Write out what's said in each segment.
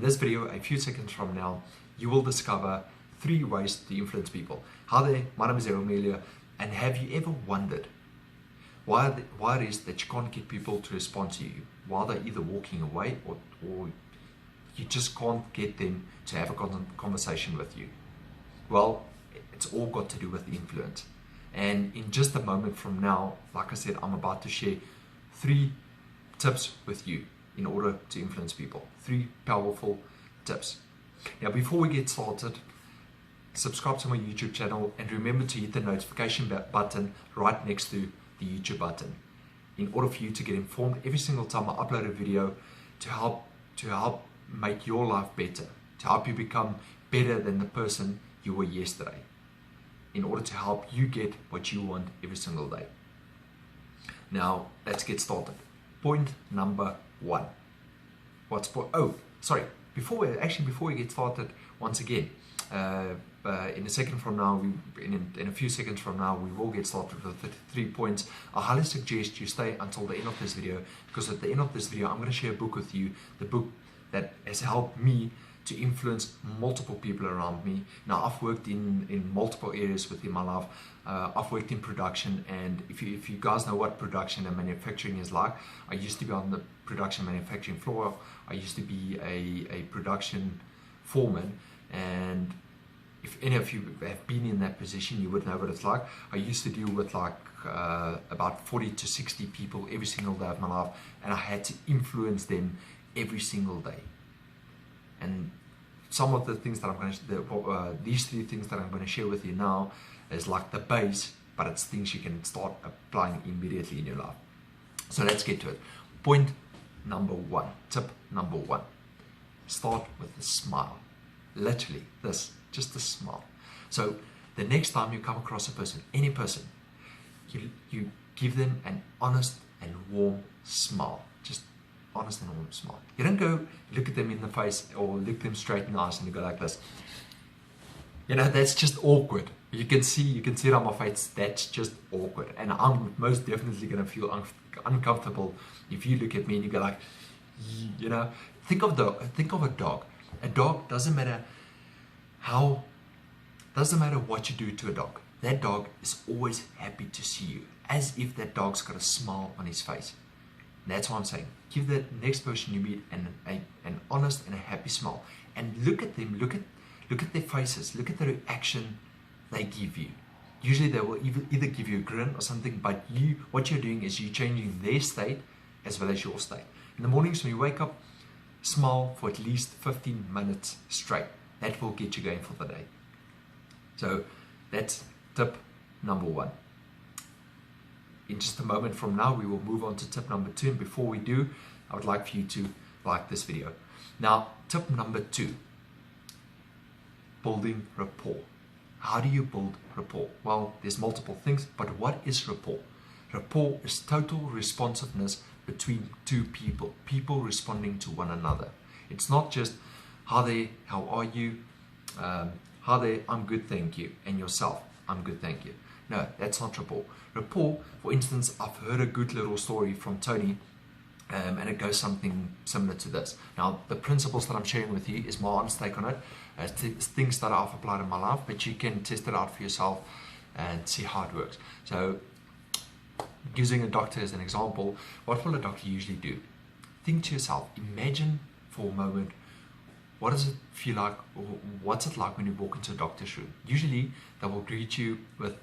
this video, a few seconds from now, you will discover 3 ways to influence people. Hi there, my name is Amelia, and have you ever wondered why it is that you can't get people to respond to you while they're either walking away or you just can't get them to have a conversation with you? Well, it's all got to do with influence. And in just a moment from now, like I said, I'm about to share 3 tips with you in order to influence people. 3 powerful tips. Now, before we get started, subscribe to my YouTube channel and remember to hit the notification button right next to the YouTube button in order for you to get informed every single time I upload a video to help make your life better, to help you become better than the person you were yesterday, in order to help you get what you want every single day. Now, let's get started. Point number 1. Before we get started, once again, in a second from now, in a few seconds from now, we will get started with the 3 points. I highly suggest you stay until the end of this video, because at the end of this video, I'm going to share a book with you, the book that has helped me to influence multiple people around me. Now, I've worked in multiple areas within my life. I've worked in production, and if you guys know what production and manufacturing is like, I used to be on the production manufacturing floor. I used to be a production foreman, and if any of you have been in that position, you would know what it's like. I used to deal with like about 40 to 60 people every single day of my life, and I had to influence them every single day. And some of the things that I'm going to, these 3 things that I'm going to share with you now is like the base, but it's things you can start applying immediately in your life. So let's get to it. Point number 1, tip number 1, start with a smile. Literally this, just a smile. So the next time you come across a person, any person, you give them an honest and warm smile. Just honest and warm smile. You don't go look at them in the face or look them straight in the eyes and you go like this. You know, that's just awkward. You can see it on my face. That's just awkward, and I'm most definitely going to feel uncomfortable if you look at me and you go like, you know. Think of a dog. A dog, doesn't matter what you do to a dog. That dog is always happy to see you, as if that dog's got a smile on his face. And that's what I'm saying. Give the next person you meet an honest and a happy smile, and look at them. Look at their faces. Look at the reaction they give you. Usually they will either give you a grin or something, but what you're doing is you're changing their state as well as your state. In the mornings when you wake up, smile for at least 15 minutes straight. That will get you going for the day. So that's tip number 1. In just a moment from now, we will move on to tip number 2. And before we do, I would like for you to like this video. Now, tip number 2, building rapport. How do you build rapport? Well, there's multiple things, but what is rapport? Rapport is total responsiveness between 2 people, people responding to one another. It's not just, hi there, how are you? Hi there, I'm good, thank you. And yourself, I'm good, thank you. No, that's not rapport. Rapport, for instance, I've heard a good little story from Tony, and it goes something similar to this. Now, the principles that I'm sharing with you is my honest take on it. It's things that I've applied in my life, but you can test it out for yourself and see how it works. So, using a doctor as an example, what will a doctor usually do? Think to yourself, imagine for a moment, what does it feel like, or what's it like when you walk into a doctor's room? Usually, they will greet you with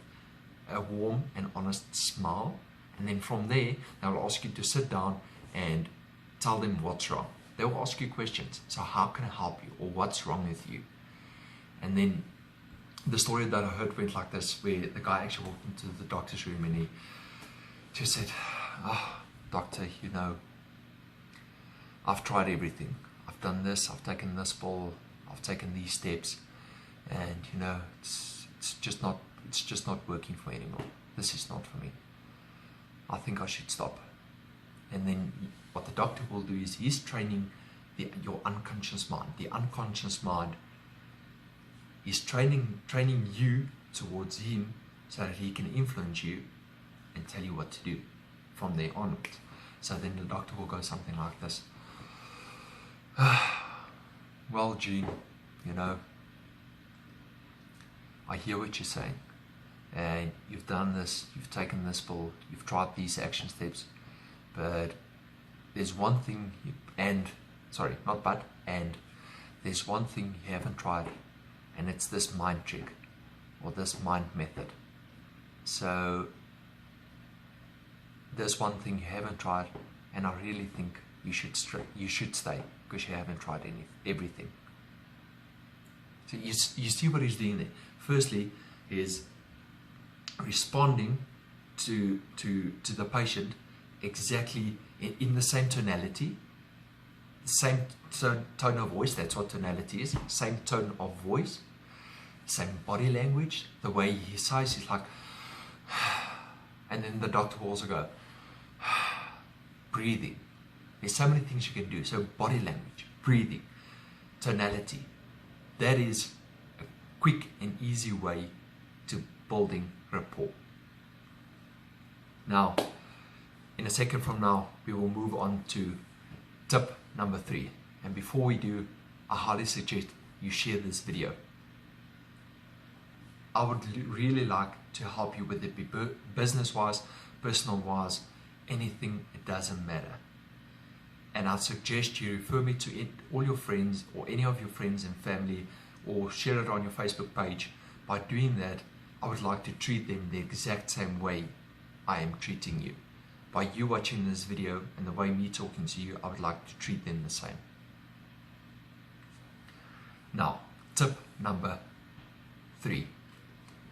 a warm and honest smile, and then from there, they will ask you to sit down and tell them what's wrong. They will ask you questions. So how can I help you? Or what's wrong with you? And then the story that I heard went like this, where the guy actually walked into the doctor's room and he just said, "Oh, doctor, you know, I've tried everything. I've done this, I've taken this pill, I've taken these steps, and you know, it's just not working for me anymore. This is not for me. I think I should stop." And then what the doctor will do is he's training your unconscious mind. The unconscious mind is training you towards him so that he can influence you and tell you what to do from there onwards. So then the doctor will go something like this. well, Gene, you know, I hear what you're saying, and you've done this, you've taken this pill, you've tried these action steps, but there's one thing, there's one thing you haven't tried, and it's this mind trick, or this mind method. So there's one thing you haven't tried, and I really think you should stay, because you haven't tried everything. So you see what he's doing there. Firstly, is responding to the patient exactly in the same tonality, same tone of voice. That's what tonality is. Same tone of voice, same body language. The way he sighs, he's like, and then the doctor will also go, breathing. There's so many things you can do. So body language, breathing, tonality. That is a quick and easy way to building rapport. Now, in a second from now, we will move on to tip number 3. And before we do, I highly suggest you share this video. I would really like to help you with it, business-wise, personal-wise, anything, it doesn't matter. And I suggest you refer me to all your friends, or any of your friends and family, or share it on your Facebook page. By doing that, I would like to treat them the exact same way I am treating you. By you watching this video and the way me talking to you, I would like to treat them the same. Now, tip number 3.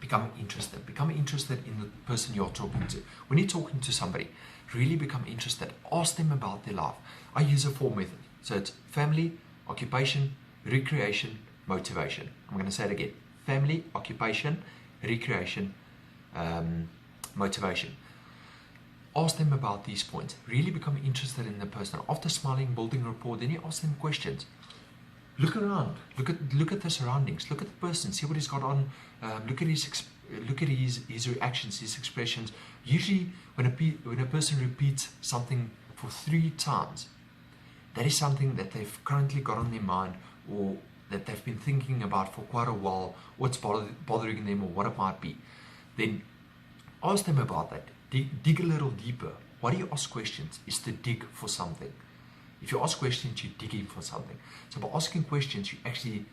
Become interested. Become interested in the person you're talking to. When you're talking to somebody, really become interested. Ask them about their life. I use a 4 method. So it's family, occupation, recreation, motivation. I'm going to say it again. Family, occupation, recreation, motivation. Ask them about these points. Really become interested in the person. After smiling, building rapport, then you ask them questions. Look around. Look at the surroundings. Look at the person. See what he's got on. Look at his reactions, his expressions. Usually, when a person repeats something for 3 times, that is something that they've currently got on their mind, or that they've been thinking about for quite a while. What's bothering them, or what it might be. Then ask them about that. Dig a little deeper. Why do you ask questions? Is to dig for something. If you ask questions, you're digging for something. So by asking questions, you're actually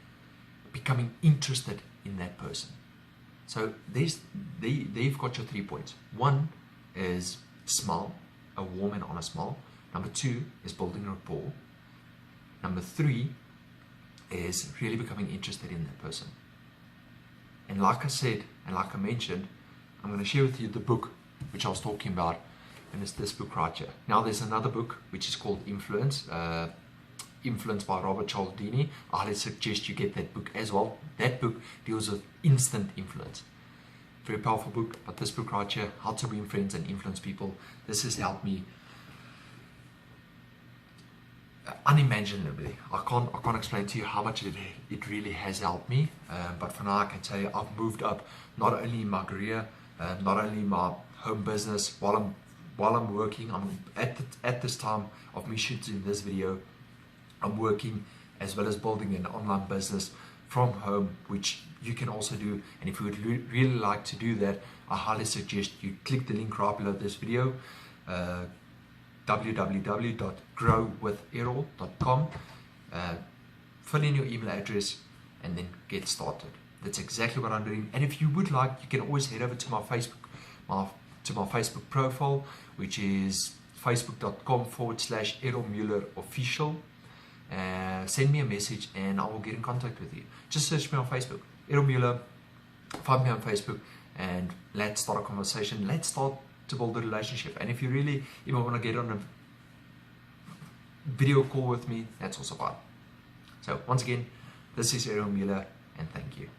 becoming interested in that person. So they've got your 3 points. 1 is smile, a warm and honest smile. Number 2 is building rapport. Number 3 is really becoming interested in that person. And like I said, and like I mentioned, I'm going to share with you the book which I was talking about, and it's this book right here. Now there's another book which is called Influence by Robert Cialdini. I highly suggest you get that book as well. That book deals with instant influence. Very powerful book, but this book right here, How to Win Friends and Influence People, this has helped me unimaginably. I can't explain to you how much it really has helped me. But for now, I can tell you I've moved up, not only in my career, not only in my home business. While I'm working, I'm at this time of me shooting this video, I'm working as well as building an online business from home, which you can also do. And if you would really like to do that, I highly suggest you click the link right below this video, www.growwitherol.com, fill in your email address, and then get started. That's exactly what I'm doing. And if you would like, you can always head over to my Facebook profile, which is facebook.com/Errol Muller official. Send me a message and I will get in contact with you. Just search me on Facebook, Errol Muller, find me on Facebook, and let's start a conversation. Let's start to build a relationship. And if you really even want to get on a video call with me, that's also fine. So once again, this is Errol Muller, and thank you.